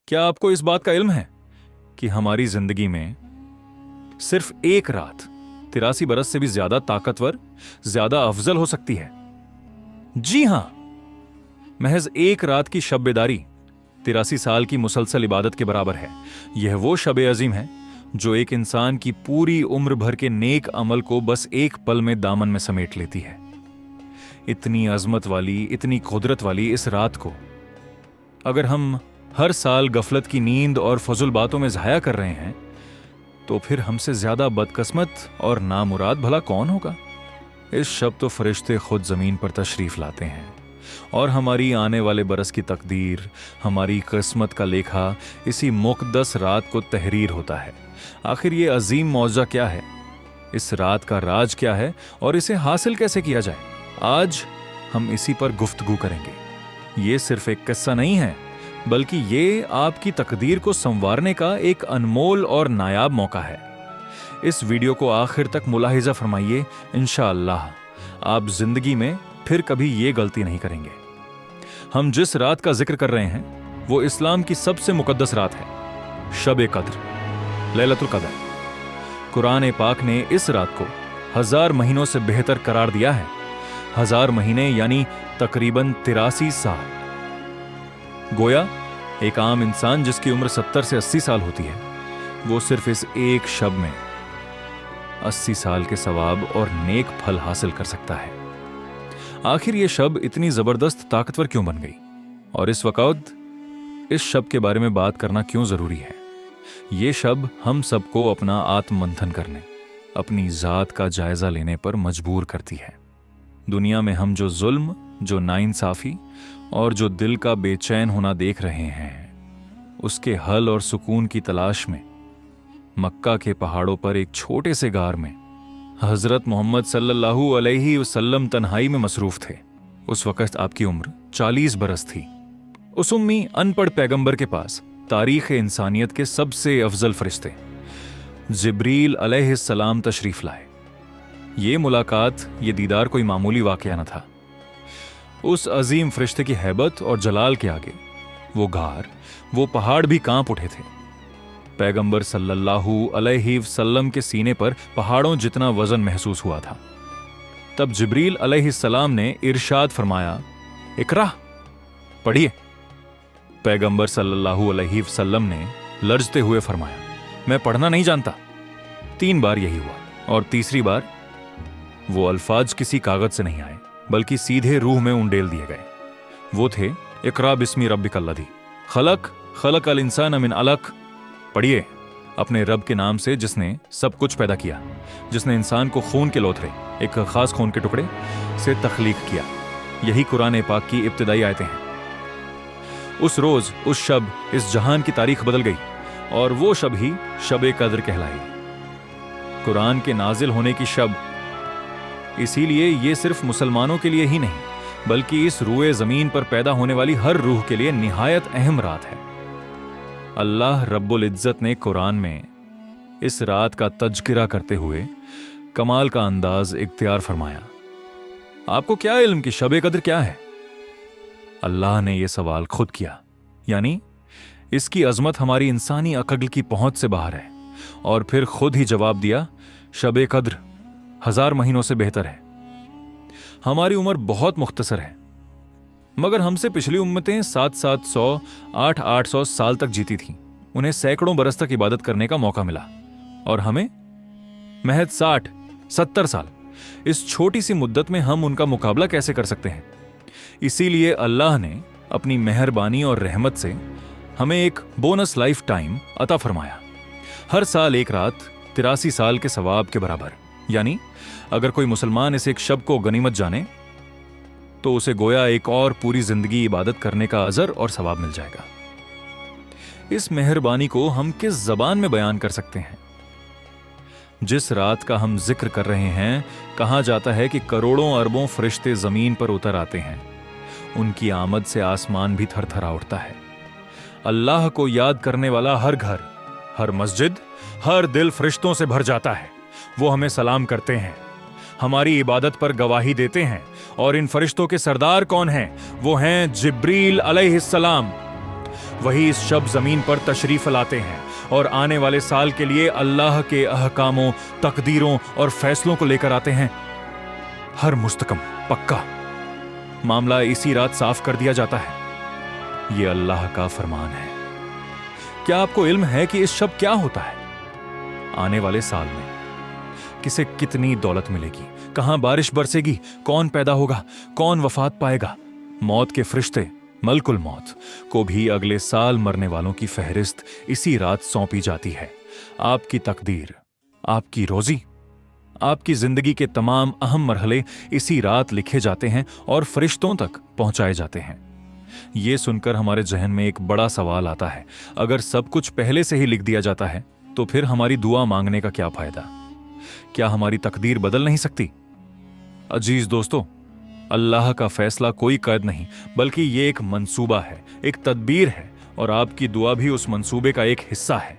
क्या आपको इस बात का इल्म है कि हमारी जिंदगी में सिर्फ एक रात 83 बरस से भी ज्यादा ताकतवर, ज्यादा अफजल हो सकती है? जी हां, महज एक रात की शब बेदारी 83 साल की मुसलसल इबादत के बराबर है। यह वो शब अजीम है जो एक इंसान की पूरी उम्र भर के नेक अमल को बस एक पल में दामन में समेट लेती है। इतनी अजमत वाली, इतनी कुदरत वाली इस रात को अगर हम हर साल गफलत की नींद और फजुल बातों में ज़ाया कर रहे हैं, तो फिर हमसे ज्यादा बदकिस्मत और नामुराद भला कौन होगा? इस शब तो फरिश्ते खुद जमीन पर तशरीफ लाते हैं और हमारी आने वाले बरस की तकदीर, हमारी किस्मत का लेखा इसी मुक़द्दस रात को तहरीर होता है। आखिर ये अजीम मौजा क्या है? इस रात का राज क्या है और इसे हासिल कैसे किया जाए? आज हम इसी पर गुफ्तगू करेंगे। ये सिर्फ एक किस्सा नहीं है, बल्कि ये आपकी तकदीर को संवारने का एक अनमोल और नायाब मौका है। इस वीडियो को आखिर तक मुलाहिजा फरमाइए। इंशाअल्लाह आप जिंदगी में फिर कभी ये गलती नहीं करेंगे। हम जिस रात का जिक्र कर रहे हैं वो इस्लाम की सबसे मुकद्दस रात है, शब कद्र, लैलतुल कद्र। कुरान पाक ने इस रात को 1000 महीनों से बेहतर करार दिया है। 1000 महीने यानी तकरीबन 83 साल। गोया एक आम इंसान जिसकी उम्र 70 से 80 साल होती है, वो सिर्फ इस एक शब में 80 साल के सवाब और नेक फल हासिल कर सकता है। आखिर ये शब इतनी जबरदस्त ताकतवर क्यों बन गई और इस वक्त इस शब के बारे में बात करना क्यों जरूरी है? ये शब हम सबको अपना आत्ममंथन करने, अपनी जात का जायजा लेने पर मजबूर करती है। दुनिया में हम जो जुल्म, जो नाइंसाफी और जो दिल का बेचैन होना देख रहे हैं, उसके हल और सुकून की तलाश में मक्का के पहाड़ों पर एक छोटे से गार में हजरत मोहम्मद सल्लल्लाहु अलैहि वसल्लम तन्हाई में मसरूफ थे। उस वक्त आपकी उम्र 40 बरस थी। उस उम्मी अनपढ़ पैगंबर के पास तारीख इंसानियत के सबसे अफजल फरिश्ते जिब्रील अलैहिस्सलाम तशरीफ लाए। ये मुलाकात, ये दीदार कोई मामूली वाकया न था। उस अजीम फरिश्ते की हैबत और जलाल के आगे वो गार, वो पहाड़ भी कांप उठे थे। पैगंबर सल्लल्लाहु अलैहि वसल्लम के सीने पर पहाड़ों जितना वजन महसूस हुआ था। तब जिब्रील अलैहिस्सलाम ने इरशाद फरमाया, इकरा, पढ़िए। पैगंबर सल्लल्लाहु अलैहि वसल्लम ने लर्जते हुए फरमाया, मैं पढ़ना नहीं जानता। 3 बार यही हुआ और तीसरी बार वो अल्फाज किसी कागज से नहीं आए, बल्कि सीधे रूह में उंडेल दिए गए। वो थे, इकरा बिस्मी रब्बिकल्लज़ी खलक़ल इंसान मिन अलक़। पढ़िए, अपने रब के नाम से जिसने सब कुछ पैदा किया, जिसने इंसान को खून के लोथड़े, एक खास खून के टुकड़े से तख्लीक किया। यही कुरान पाक की इब्तिदाई आयतें हैं। उस रोज, उस शब, इस जहान की तारीख बदल गई और वो शब ही शब कद्र कहलाई। कुरान के नाजिल होने की शब, इसीलिए ये सिर्फ मुसलमानों के लिए ही नहीं, बल्कि इस रूए जमीन पर पैदा होने वाली हर रूह के लिए निहायत अहम रात है। अल्लाह रब्बुल इज्जत ने कुरान में इस रात का तज़किरा करते हुए कमाल का अंदाज इख्तियार फरमाया। आपको क्या इल्म कि शब कद्र क्या है? अल्लाह ने यह सवाल खुद किया, यानी इसकी अजमत हमारी इंसानी अक्ल की पहुंच से बाहर है, और फिर खुद ही जवाब दिया, शब कद्र 1000 महीनों से बेहतर है। हमारी उम्र बहुत मुख्तसर है, मगर हमसे पिछली उम्मतें 700-700, 800-800 साल तक जीती थीं। उन्हें सैकड़ों बरस तक इबादत करने का मौका मिला, और हमें महज 60-70 साल। इस छोटी सी मुद्दत में हम उनका मुकाबला कैसे कर सकते हैं? इसीलिए अल्लाह ने अपनी मेहरबानी और रहमत से हमें एक बोनस लाइफ टाइम अता फरमाया। हर साल एक रात 83 साल के सवाब के बराबर। यानी अगर कोई मुसलमान इस एक शब को गनीमत जाने तो उसे गोया एक और पूरी जिंदगी इबादत करने का अजर और सवाब मिल जाएगा। इस मेहरबानी को हम किस जबान में बयान कर सकते हैं? जिस रात का हम जिक्र कर रहे हैं, कहा जाता है कि करोड़ों अरबों फरिश्ते जमीन पर उतर आते हैं। उनकी आमद से आसमान भी थरथरा उठता है। अल्लाह को याद करने वाला हर घर, हर मस्जिद, हर दिल फरिश्तों से भर जाता है। वो हमें सलाम करते हैं, हमारी इबादत पर गवाही देते हैं। और इन फरिश्तों के सरदार कौन हैं? वो हैं जिब्रील अलैहिस्सलाम। वही इस शब जमीन पर तशरीफ लाते हैं और आने वाले साल के लिए अल्लाह के अहकामों, तकदीरों और फैसलों को लेकर आते हैं। हर मुस्तकम पक्का मामला इसी रात साफ कर दिया जाता है। यह अल्लाह का फरमान है। क्या आपको इल्म है कि इस शब क्या होता है? आने वाले साल में किसे कितनी दौलत मिलेगी, कहां बारिश बरसेगी, कौन पैदा होगा, कौन वफात पाएगा। मौत के फरिश्ते मलकुल मौत को भी अगले साल मरने वालों की फहरिस्त इसी रात सौंपी जाती है। आपकी तकदीर, आपकी रोजी, आपकी जिंदगी के तमाम अहम मरहले इसी रात लिखे जाते हैं और फरिश्तों तक पहुंचाए जाते हैं। यह सुनकर हमारे जहन में एक बड़ा सवाल आता है, अगर सब कुछ पहले से ही लिख दिया जाता है तो फिर हमारी दुआ मांगने का क्या फायदा? क्या हमारी तकदीर बदल नहीं सकती? अजीज दोस्तों, अल्लाह का फैसला कोई कैद नहीं, बल्कि ये एक मंसूबा है, एक तदबीर है, और आपकी दुआ भी उस मंसूबे का एक हिस्सा है।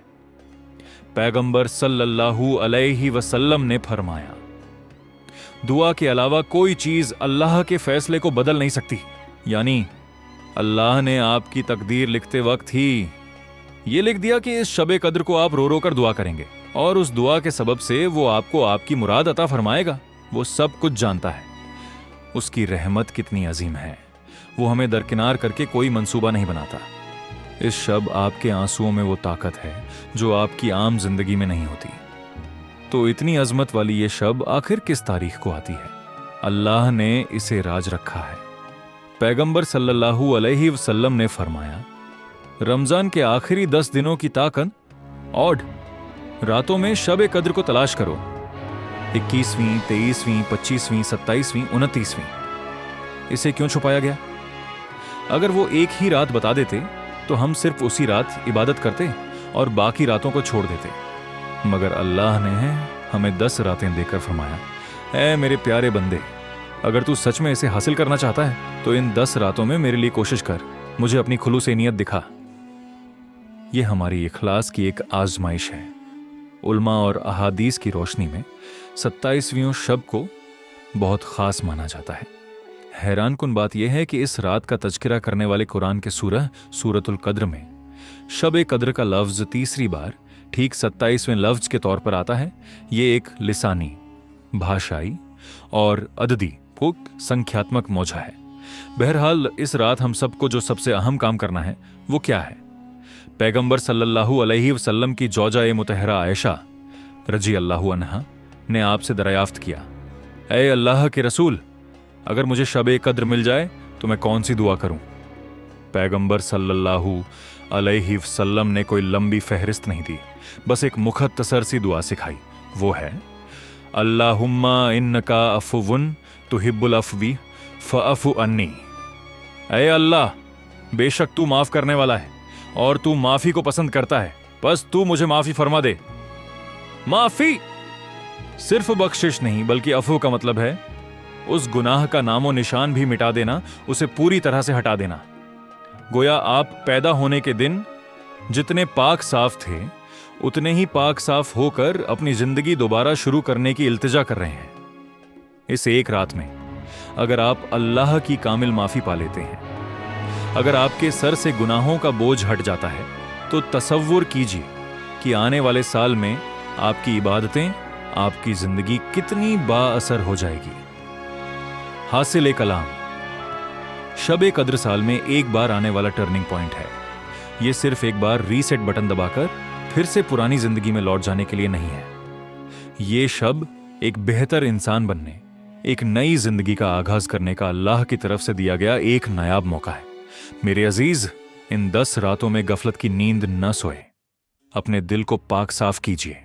पैगंबर सल्लल्लाहु अलैहि वसल्लम ने फरमाया, दुआ के अलावा कोई चीज अल्लाह के फैसले को बदल नहीं सकती। यानी अल्लाह ने आपकी तकदीर लिखते वक्त ही ये लिख दिया कि इस शबे कद्र को आप रो रो कर दुआ करेंगे और उस दुआ के सबब से वो आपको आपकी मुराद अता फरमाएगा। वो सब कुछ जानता है। उसकी रहमत कितनी अजीम है, वो हमें दरकिनार करके कोई मंसूबा नहीं बनाता। इस शब आपके आंसुओं में वो ताकत है जो आपकी आम जिंदगी में नहीं होती। तो इतनी अजमत वाली ये शब आखिर किस तारीख को आती है? अल्लाह ने इसे राज रखा है। पैगंबर सल्लल्लाहु अलैहि वसल्लम ने फरमाया, रमजान के आखिरी 10 दिनों की ताकत ऑड रातों में शब कद्र को तलाश करो। 21वीं, 23वीं, 25वीं, 27वीं, 29वीं। इसे क्यों छुपाया गया? अगर वो एक ही रात बता देते तो हम सिर्फ उसी रात इबादत करते और बाकी रातों को छोड़ देते। मगर अल्लाह ने हमें 10 रातें देकर फरमाया, ऐ मेरे प्यारे बंदे, अगर तू सच में इसे हासिल करना चाहता है तो इन 10 रातों में मेरे लिए कोशिश कर, मुझे अपनी खुलूस नियत दिखा। यह हमारी इखलास की एक आजमाइश है। उल्मा और अहादीस की रोशनी में 27वीं शब को बहुत खास माना जाता है। हैरान कुन बात यह है कि इस रात का तज़किरा करने वाले कुरान के सूरतुल कद्र में शब कद्र का लफ्ज तीसरी बार ठीक 27वें लफ्ज के तौर पर आता है। ये एक लिसानी, भाषाई और अददी संख्यात्मक मौजा है। बहरहाल इस रात हम सबको जो सबसे अहम काम करना है वो क्या है? पैगंबर सल्लल्लाहु अलैहि वसल्लम की जौजा मुतहरा आयशा रजी अल्लाहु अन्हा ने आपसे दरियाफ्त किया, ऐ अल्लाह के रसूल, अगर मुझे शब कद्र मिल जाए तो मैं कौन सी दुआ करूं? पैगंबर सल्लल्लाहु अलैहि वसल्लम ने कोई लंबी फहरिस्त नहीं दी, बस एक मुख्तसर सी दुआ सिखाई। वो है, अल्लाहुम्मा इन्नका अफुवन तुहिब्बुल अफ़वी फ़अफ़ु अन्नी। ऐ अल्लाह, बेशक तू माफ करने वाला है और तू माफी को पसंद करता है, बस तू मुझे माफी फरमा दे। माफी सिर्फ बख्शिश नहीं, बल्कि अफू का मतलब है उस गुनाह का नामो निशान भी मिटा देना, उसे पूरी तरह से हटा देना। गोया आप पैदा होने के दिन जितने पाक साफ थे उतने ही पाक साफ होकर अपनी जिंदगी दोबारा शुरू करने की इल्तिजा कर रहे हैं। इस एक रात में अगर आप अल्लाह की कामिल माफी पा लेते हैं, अगर आपके सर से गुनाहों का बोझ हट जाता है, तो तसव्वुर कीजिए कि आने वाले साल में आपकी इबादतें, आपकी जिंदगी कितनी बाअसर हो जाएगी। हासिल कलाम, शब कद्र साल में एक बार आने वाला टर्निंग पॉइंट है। यह सिर्फ एक बार रीसेट बटन दबाकर फिर से पुरानी जिंदगी में लौट जाने के लिए नहीं है। यह शब एक बेहतर इंसान बनने, एक नई जिंदगी का आगाज करने का अल्लाह की तरफ से दिया गया एक नायाब मौका है। मेरे अजीज, इन 10 रातों में गफलत की नींद न सोए। अपने दिल को पाक साफ कीजिए।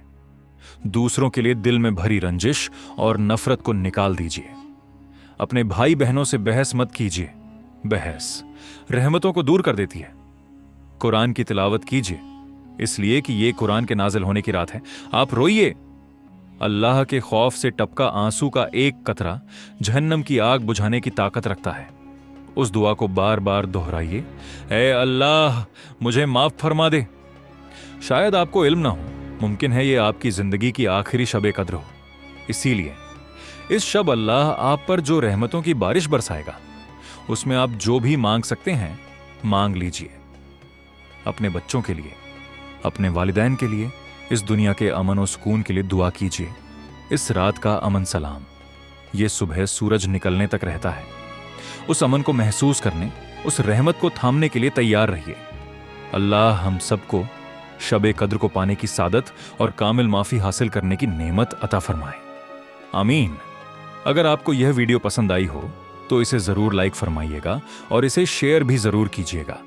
दूसरों के लिए दिल में भरी रंजिश और नफरत को निकाल दीजिए। अपने भाई बहनों से बहस मत कीजिए। बहस रहमतों को दूर कर देती है। कुरान की तिलावत कीजिए, इसलिए कि यह कुरान के नाजिल होने की रात है। आप रोइए। अल्लाह के खौफ से टपका आंसू का एक कतरा जहन्नम की आग बुझाने की ताकत रखता है। उस दुआ को बार बार दोहराइए, ऐ अल्लाह, मुझे माफ फरमा दे। शायद आपको इल्म ना हो, मुमकिन है ये आपकी जिंदगी की आखिरी शब कद्र हो। इसीलिए इस शब अल्लाह आप पर जो रहमतों की बारिश बरसाएगा, उसमें आप जो भी मांग सकते हैं मांग लीजिए। अपने बच्चों के लिए, अपने वालिदैन के लिए, इस दुनिया के अमन और सुकून के लिए दुआ कीजिए। इस रात का अमन सलाम ये सुबह सूरज निकलने तक रहता है। उस अमन को महसूस करने, उस रहमत को थामने के लिए तैयार रहिए। अल्लाह हम सबको शब कद्र को पाने की सादत और कामिल माफी हासिल करने की नेमत अता फरमाए। आमीन। अगर आपको यह वीडियो पसंद आई हो तो इसे जरूर लाइक फरमाइएगा और इसे शेयर भी जरूर कीजिएगा।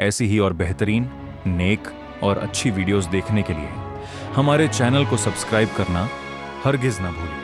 ऐसी ही और बेहतरीन, नेक और अच्छी वीडियोस देखने के लिए हमारे चैनल को सब्सक्राइब करना हरगिज ना भूलिए।